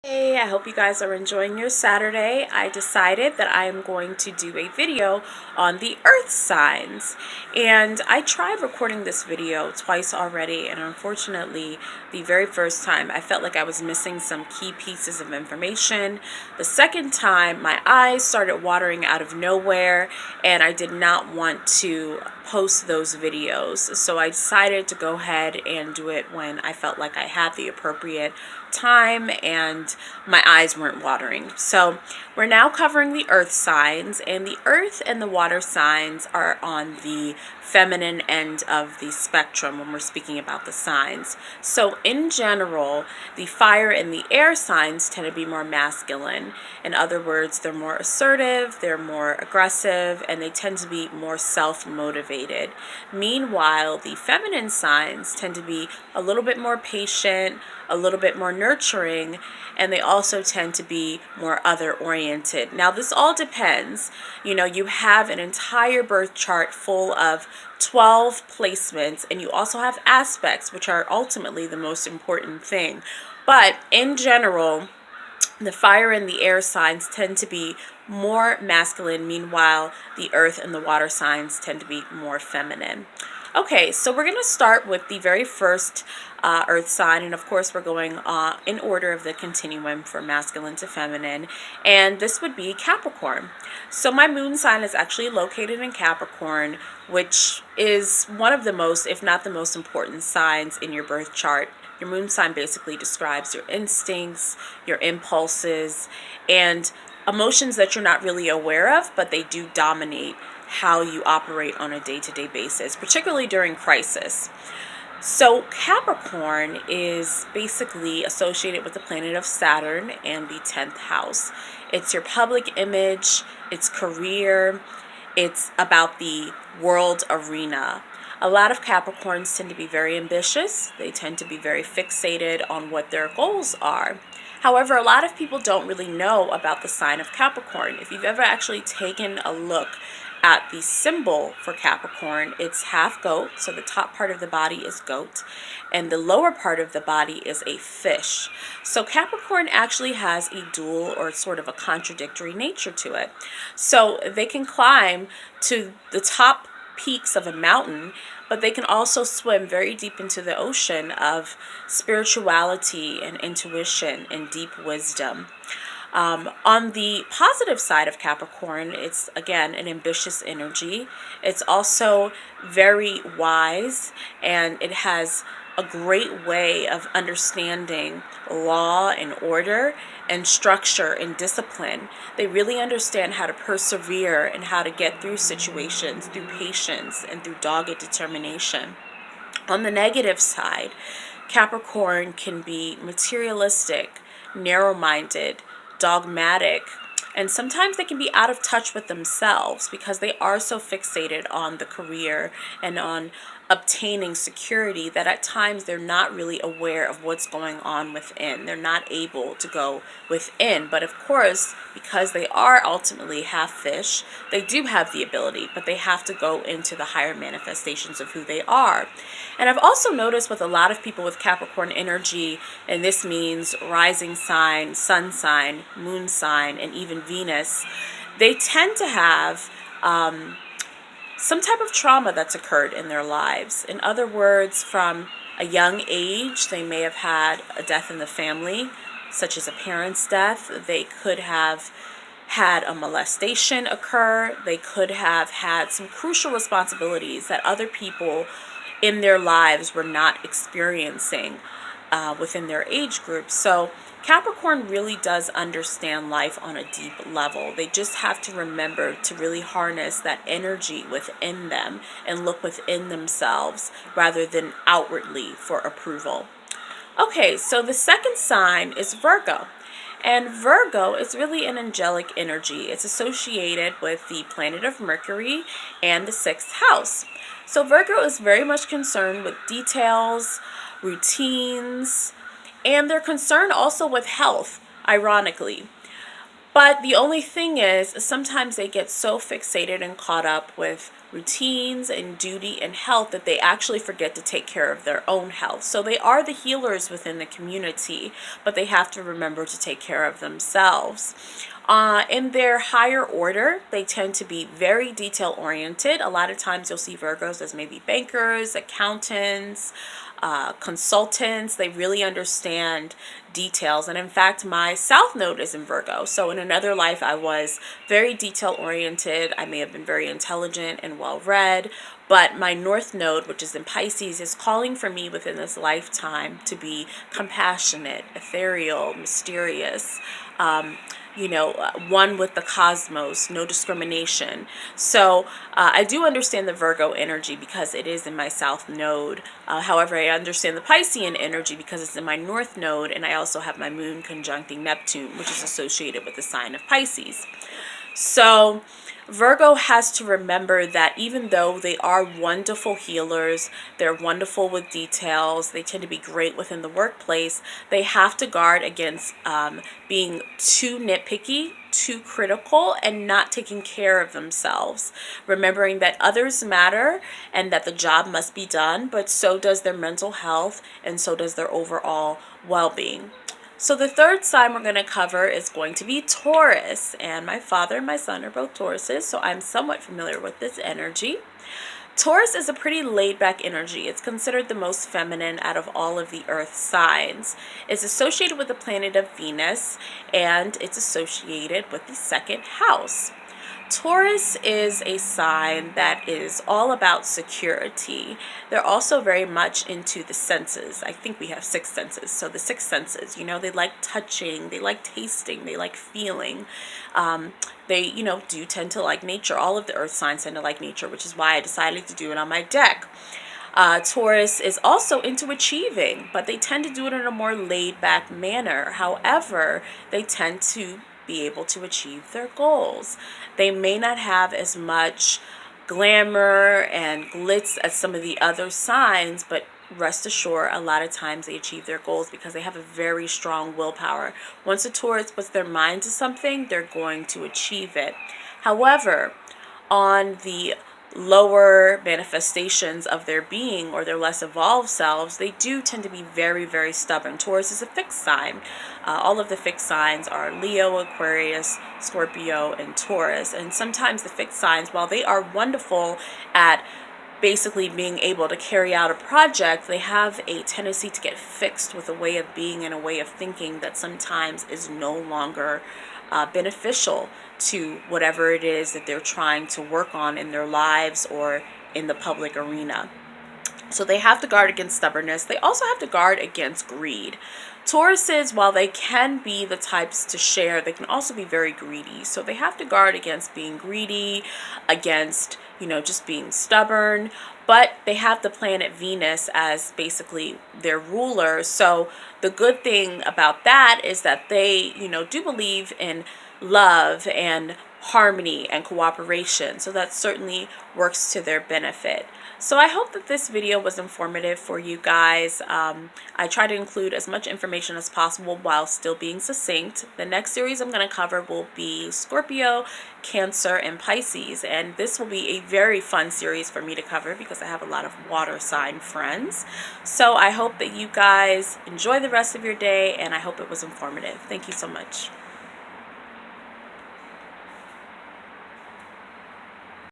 Hey, I hope you guys are enjoying your Saturday. I decided that I am going to do a video on the earth signs. And I tried recording this video twice already, and unfortunately, the very first time I felt like I was missing some key pieces of information. The second time, my eyes started watering out of nowhere, and I did not want to post those videos. So I decided to go ahead and do it when I felt like I had the appropriate time and my eyes weren't watering. So we're now covering the earth signs, and the earth and the water signs are on the feminine end of the spectrum when we're speaking about the signs. So in general, the fire and the air signs tend to be more masculine. In other words, they're more assertive, they're more aggressive, and they tend to be more self-motivated. Meanwhile, the feminine signs tend to be a little bit more patient, a little bit more nurturing, and they also tend to be more other oriented. Now, this all depends. You have an entire birth chart full of 12 placements, and you also have aspects, which are ultimately the most important thing. But in general, the fire and the air signs tend to be more masculine. Meanwhile, the earth and the water signs tend to be more feminine. Okay, so we're going to start with the very first earth sign, and of course we're going in order of the continuum for masculine to feminine, and this would be Capricorn. So my moon sign is actually located in Capricorn, which is one of the most, if not the most important signs in your birth chart. Your moon sign basically describes your instincts, your impulses, and emotions that you're not really aware of, but they do dominate how you operate on a day-to-day basis, particularly during crisis. So Capricorn is basically associated with the planet of Saturn and the 10th house. It's your public image, it's career, it's about the world arena. A lot of Capricorns tend to be very ambitious. They tend to be very fixated on what their goals are. However, a lot of people don't really know about the sign of Capricorn. If you've ever actually taken a look at the symbol for Capricorn, it's half goat, so the top part of the body is goat, and the lower part of the body is a fish. So Capricorn actually has a dual or sort of a contradictory nature to it. So they can climb to the top peaks of a mountain, but they can also swim very deep into the ocean of spirituality and intuition and deep wisdom. On the positive side of Capricorn, it's again an ambitious energy. It's also very wise, and it has a great way of understanding law and order and structure and discipline. They really understand how to persevere and how to get through situations through patience and through dogged determination. On the negative side, Capricorn can be materialistic, narrow-minded, dogmatic, and sometimes they can be out of touch with themselves because they are so fixated on the career and on obtaining security that at times they're not really aware of what's going on within. They're not able to go within. But of course, because they are ultimately half fish, they do have the ability, but they have to go into the higher manifestations of who they are. And I've also noticed with a lot of people with Capricorn energy, and this means rising sign, sun sign, moon sign, and even Venus, they tend to have some type of trauma that's occurred in their lives. In other words, from a young age, they may have had a death in the family, such as a parent's death. They could have had a molestation occur. They could have had some crucial responsibilities that other people in their lives were not experiencing within their age group. So Capricorn really does understand life on a deep level. They just have to remember to really harness that energy within them and look within themselves rather than outwardly for approval. Okay, so the second sign is Virgo. And Virgo is really an angelic energy. It's associated with the planet of Mercury and the sixth house. So Virgo is very much concerned with details, routines, and they're concerned also with health, ironically. But the only thing is, sometimes they get so fixated and caught up with routines and duty and health that they actually forget to take care of their own health. So they are the healers within the community, but they have to remember to take care of themselves. In their higher order, they tend to be very detail oriented. A lot of times you'll see Virgos as maybe bankers, accountants, consultants. They really understand details. And in fact, my South Node is in Virgo. So in another life, I was very detail oriented. I may have been very intelligent and well read. But my North Node, which is in Pisces, is calling for me within this lifetime to be compassionate, ethereal, mysterious, one with the cosmos, no discrimination. So I do understand the Virgo energy because it is in my South Node. However, I understand the Piscean energy because it's in my North Node, and I also have my moon conjuncting Neptune, which is associated with the sign of Pisces. So Virgo has to remember that even though they are wonderful healers, they're wonderful with details, they tend to be great within the workplace, they have to guard against being too nitpicky, too critical, and not taking care of themselves. Remembering that others matter and that the job must be done, but so does their mental health and so does their overall well-being. So the third sign we're going to cover is going to be Taurus, and my father and my son are both Tauruses, so I'm somewhat familiar with this energy. Taurus is a pretty laid-back energy. It's considered the most feminine out of all of the earth signs. It's associated with the planet of Venus, and it's associated with the second house. Taurus is a sign that is all about security. They're also very much into the senses. I think we have 6 senses. So the 6 senses, they like touching, they like tasting, they like feeling. They, do tend to like nature. All of the earth signs tend to like nature, which is why I decided to do it on my deck. Taurus is also into achieving, but they tend to do it in a more laid-back manner. However, they tend to be able to achieve their goals. They may not have as much glamour and glitz as some of the other signs, but rest assured, a lot of times they achieve their goals because they have a very strong willpower. Once a Taurus puts their mind to something, they're going to achieve it. However, on the lower manifestations of their being or their less evolved selves, they do tend to be very, very stubborn. Taurus is a fixed sign. All of the fixed signs are Leo, Aquarius, Scorpio, and Taurus. And sometimes the fixed signs, while they are wonderful at basically being able to carry out a project, they have a tendency to get fixed with a way of being and a way of thinking that sometimes is no longer beneficial to whatever it is that they're trying to work on in their lives or in the public arena. So they have to guard against stubbornness. They also have to guard against greed. Tauruses, while they can be the types to share, they can also be very greedy. So they have to guard against being greedy, against, just being stubborn. But they have the planet Venus as basically their ruler. So the good thing about that is that they, do believe in love and harmony and cooperation. So that certainly works to their benefit. So I hope that this video was informative for you guys. I try to include as much information as possible while still being succinct. The next series I'm going to cover will be Scorpio, Cancer, and Pisces. And this will be a very fun series for me to cover because I have a lot of water sign friends. So I hope that you guys enjoy the rest of your day, and I hope it was informative. Thank you so much.